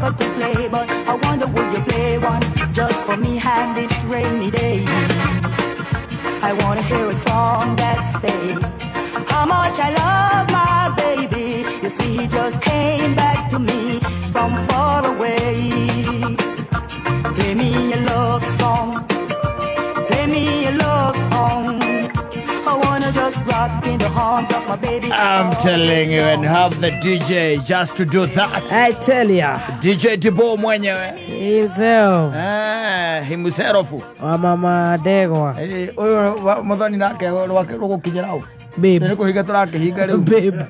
record to play, but I wonder would you play one just for me and this rainy day. I wanna hear a song that say how much I love my baby. You see, he just came back to me from far away. Play me a love song. Play me a love song. I wanna just rock in the arms of my baby. I'm telling you, and have the DJ just to do that. I tell ya. DJ Tibo mwenyewe. Himself. Himself. Wa mama Degwa. Oyo muthoni nake rwake rugukinyira u. Babe. Niko higa turake higa riu. Babe.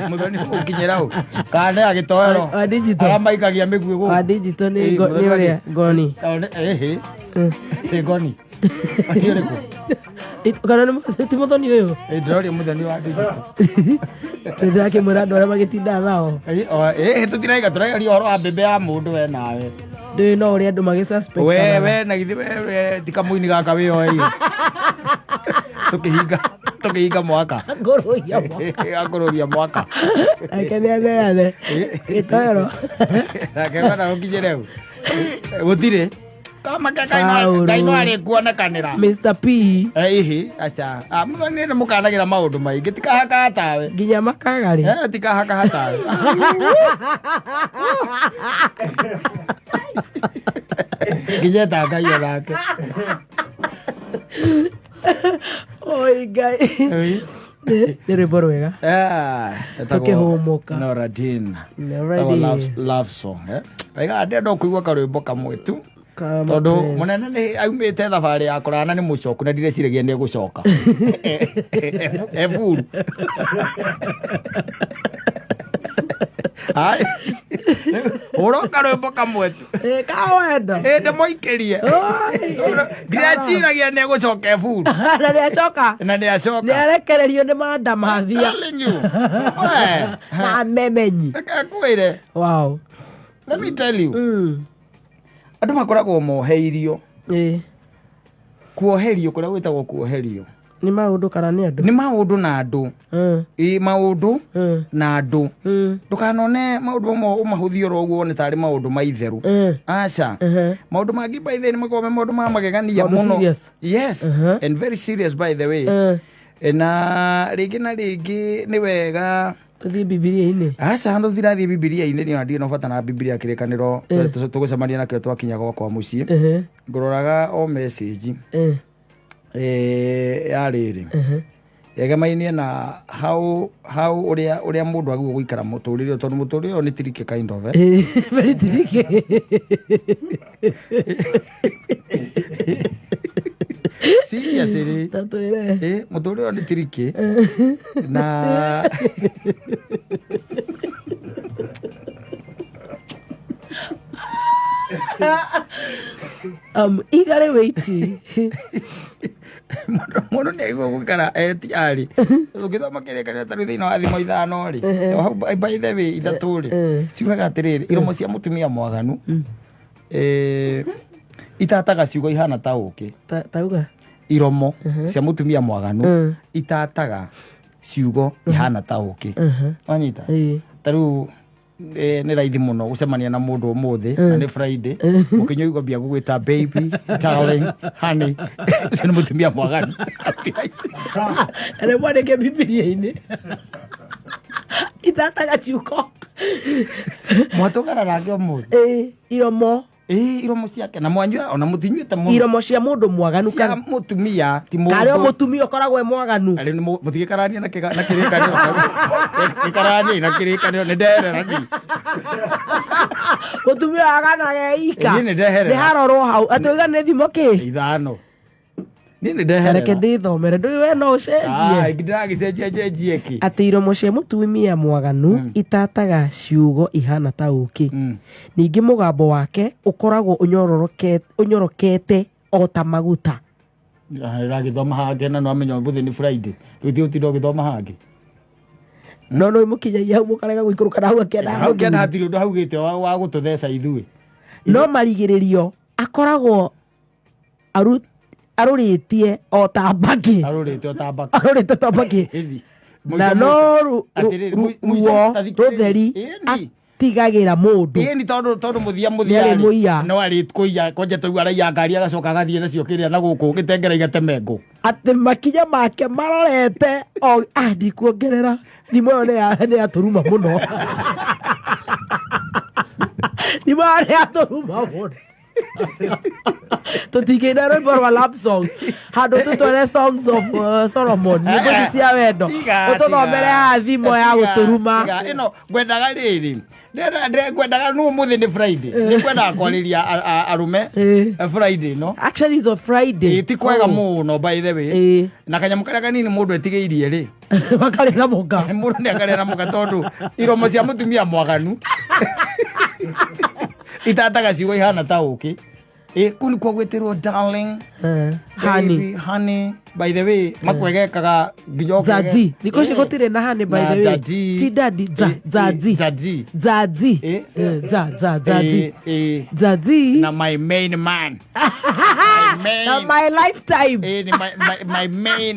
Muthoni rugukinyira u. Kane agitoero. A digital. Aramaikagia migwi gu. A digital ni goni. Goni. Ani ore ku. Kana ni Timothoni uyu. Ndori muthoni wa digital. Ndake murado ara magitinda nao. Tutiraiga turaiga horo wa bebe ya mundu we nawe. Ndi no uri andu magi suspect. We na githi we tikamuini gaka we oi. Tukihinga mwaka. Agororia mwaka. Akene. Itoro. Akena ukinyere u. Gutire. Kama kaino ari kuonekanira. Mr. P. Acha. Muthoni ni mukanagira maundu maingi tikahaka hatawe. Ginya makagari. Tikahaka hatawe. Ginya taka yo lake. Oi gai. Nere boro wega. Tukihomoka. Noradin. Love song, Aiga ndo kuigwa karwimbo kamwe tu. Tondu munene ni aumite thabari ya kurana ni mucoku na ndireciregia ni gucoka. Eburu. Ai. Uroka rwimbo kamwe tu. Kawenda. Ndemoikerie. Ndireciregia ni gucoka eburu. Na ndiacoka. Niarekererio ni manda mathia. Na memenyi. Akwire. Wow. Let me tell you. Andu makoragwo moheirio. Kuoherio kuria gwitagwo kuoherio. Ni maundu kana ni andu? Ni maundu na andu. Maundu na andu. Ndukanone maundu mo umahuthio ro uguo ni tari maundu maitheru. Acha. Maundu mangi by the way ni makome maundu ma magegania muno. Yes. And very serious by the way. Na ringi na ringi ni wega tuthie Biblia-ini. Acha ndo thirathie Biblia-ini ni ndio no bata na Biblia kirekaniro tugucemania nakio twakinya kwa mucii. Nguroraga o message. Yariri. Yegemainie na how uria mundu aguo guikara muturire tondu muturire ni tirike kind of. Very tirike. Seriously. Tatuire. Muturire ni tirike. Na igare weiti. Mono ni aigua gukara etiari. Ugithoma kirekaniro taru thiina wa thimo ithano ri. By the way ithatu ri. Ciugaga atiriri iromo cia mutumia mwaganu. Itataga ciugo ihana ta uki. Tauga iromo cia mutumia mwaganu itataga ciugo ihana ta uki. Wanyita. Taru ni raithi muno gucemania na mundu umuthi na ni Friday ukinyoigwa bia gugwita baby darling honey ni mutumia mwaganu. Ene mwane ke Biblia-ini. Itataga ciugo. Mwatugara rage umuthi. Iromo. Iromo ciake na mwanyua ona mutinyuite muno. Iromo cia mundu mwaganu kana mutumia ti mundu. Kare mutumia ukoragwe mwaganu. Ari ni mutigikarania na kirekaniro. Ikarania na kirekaniro ni nderera ni. Mutumia agana geika. Ni nderera. Ni haroro hau. Atuiga ni thimo ki? Ithano. Ni nderera. Reke ndithomere ndu we no cenjie. Ngidagicenjie ki. Ati iromo cia mutumia mwaganu itataga ciugo ihana ta uki. Ningi mugambo wake ukoragwo unyorokete o ta maguta. Ragithoma hange na no amenyo mbuthi ni Friday. Ruthi utindo githoma hange. No imukinyagia hau mukarega guikuruka na hau akenda. Hau kenda hatiri undu haugite wa gututheca ithui. No marigiririo akoragwo aruritie o ta mbaki. Arurite o ta mbaki. Arurite ta mbaki. Na no ruo rutheri tigagĩra mũndũ ni tondu muthia Nĩarĩ mũiya. no ari kuiya konje tu araiya ngari agacoka agathie nacio kiria na guku gitengera igatemengo atĩ makinya make marorete ndikuongerera thimũ ĩyo nĩ yatũruma mũno thimũ ĩyo nĩ yatũruma mũno tũtingĩina rwĩmbo rwa love song handũ tũtware songs of Solomon nyĩmbo ici cia wendo ũtũthomere haha thimũ ya gũtũruma ĩno ngwendaga rĩrĩ ngwendaga nũ mũthĩ nĩ Friday nĩ ngwendaga kwarĩria arume Friday no actually it's a Friday ti kwega mũno by the way na kanyamu karĩa kanini mũndũ etigĩirie rĩ makarera mũka mũndũ nĩ akarera mũka tondũ iromo cia mũtumia mwaganu itataga ciugo ihana ta ũkĩ kuni kwa gwĩtĩrwo darling honey by the way makwegekaga nginya zazi thikũ ici gũtirĩ na honey by the way ti daddy zazi na my main man na my lifetime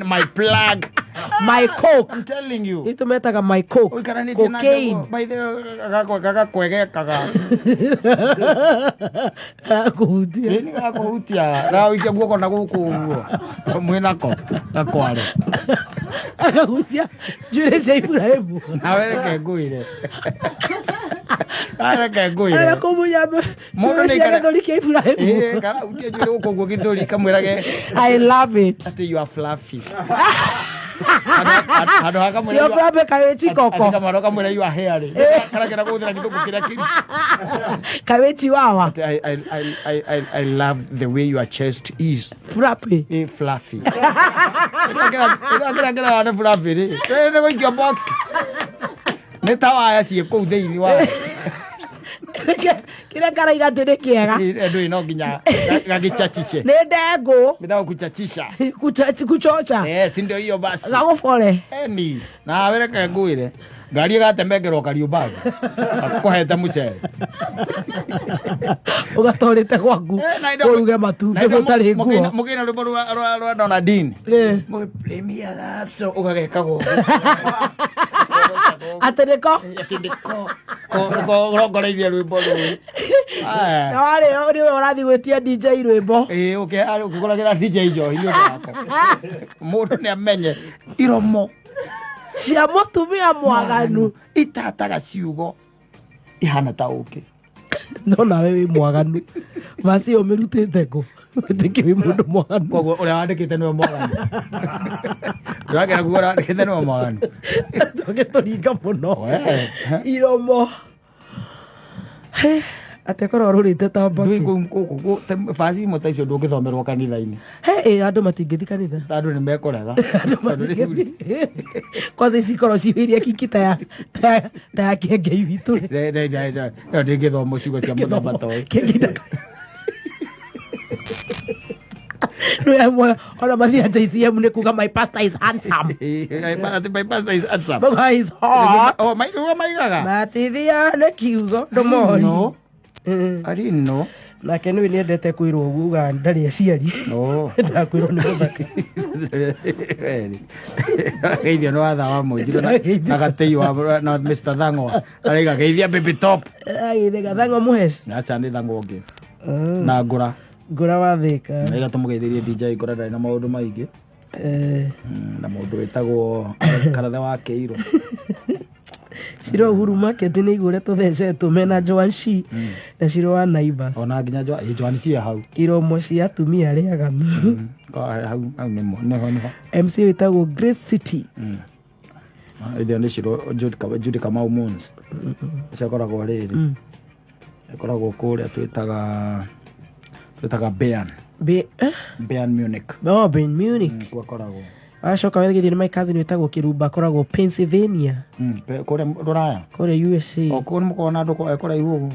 my plug my coke I'm telling you itumetaga my coke cocaine by the way gagakwegekaga gakuhutia ni gagakuhutia na wikia guoko na guku uguo mwinako gakware agagucia njũĩrĩ cia Ibrahimu nawe reke ngũire areke ngũire ara kumunya njũĩrĩ cia gĩthũri kĩa Ibrahimu kana utie njũĩrĩ guku uguo gĩthũri kamwĩrage I love it that you are fluffy Hado haka mwere yo frappe kawechi koko kama roka mwere you are hairy kana kera kuthira kidogo kira kiri kawechi wawa I love the way your chest is frappe fluffy kera ana fluffy ni go ikio box ne tawaya cie kuu thiini wa kira karaiga atĩ nĩ kĩega ndũ ino nginya gagichachiche nĩ ndengũ mitao kuchachisha kuchocha si ndio hiyo basi gagũbore ni na wereke ngũire ngari igatemengerwo kariũmbaga akohete mũcere ũgatwarĩte gwaku ũruge matumbĩ gũtarĩ nguo mũkĩna rwĩmbo rwa Donaldine play me a love song ũgagekago atĩrĩko ũrongoreirie rwĩmbo rũu na warĩ nĩwe ũrathiĩ gwĩtia DJ rwĩmbo ũkĩgũragĩra DJ njohi mũndũ nĩ amenye iromo cia mũtumia mwaganu itataga ciugo ihana ta ũkĩ no nawe wĩ mwaganu basi ũmĩrutĩte kũ wĩtĩkĩ wĩ mũndũ mwaganu koguo ũrĩa wandĩkĩte nĩwe mwaganu ndũragera kuga ũrĩa wandĩkĩte nĩwe mwaganu tũgĩtũringa mũno iromo atekorwo rũrĩte ta mbaki basi imwe ta icio ndũngĩthomerwo kanitha-inĩ andũ matingĩthi kanitha andũ nĩ mekũrega kwanza ici korwo ciũirie kiki ta ya kĩengei witũ ndĩngĩthoma ciugo cia mũthemba ta ũyũ ona mathia JCM nĩ kuga my pastor is handsome my pastor is handsome my is hot maigaga matithia nĩ kiugo ndũmori ari no nake nĩwe nĩendete kwĩrwo ũguo uga ndarĩ aciari ndakwĩrwo nĩ mũthaka geithio nĩ watha wa mũnjiro na gatei wa na Mr. Thang'wa araiga geithia baby top geithia Thang'wa mũheci aca nĩ Thang'wa ũngĩ na ngũra wa Thika naiga tũmũgeithĩrie DJ ngũra ndarĩ na maũndũ maingĩ na mũndũ wĩtagwo Karathe wa Kĩirũ Ciro Uhuru Market nĩ igũre tũthecetwo mena Joan Shi na Ciro wa Naivas ona nginya Joan Shi hau iromo cia atumia arĩa aganu hau nĩho MC wĩtagwo Grace City ĩrĩa nĩ Ciro Judy Kamau Mons ciakoragwo rĩrĩ ĩkoragwo kũrĩa twĩtaga Bayern Munich Bayern Munich gwakoragwo acoka wegithie nĩ my cousin wĩtagwo Kĩrumba akoragwo Pennsylvania kũrĩa rũraya kũrĩa USA kũu nĩ mũkoragwo na andũ kũraihu ũguo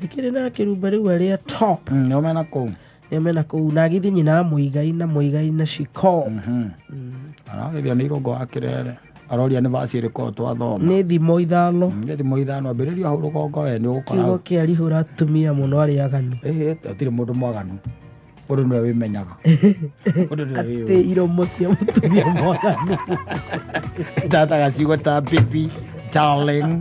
tikĩrĩ na Kĩrumba rĩu arĩa top nĩo mena kũu na agithie nyina Mũigai na Shiko aragithio nĩ irongo wa Kĩrere aroria nĩ basi ĩrĩkoo twathoma nĩ thimo ithano ambĩrĩrio hau rũgongo we nĩ ũgũkora kiugo kĩarihũra atumia mũno arĩa aganu atirĩ mũndũ mwaganu mũndũ nĩwe wĩmenyaga atĩ iromo cia mũtumia mwaganu tataga ciugo ta baby darling,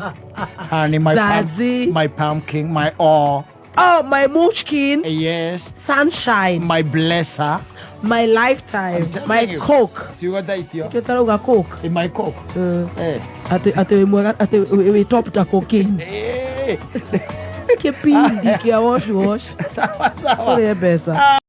honey, my Daddy. my pumpkin, my all. Oh, my munchkin. Yes, Sunshine. my blesser. My lifetime. telling My you. coke. See what that is, yo? Ketarauga coke. In my coke. Hey. Ate we top ta cocaine. Hey. Kipindi kia wash wash. Sawa sawa. Kore besa.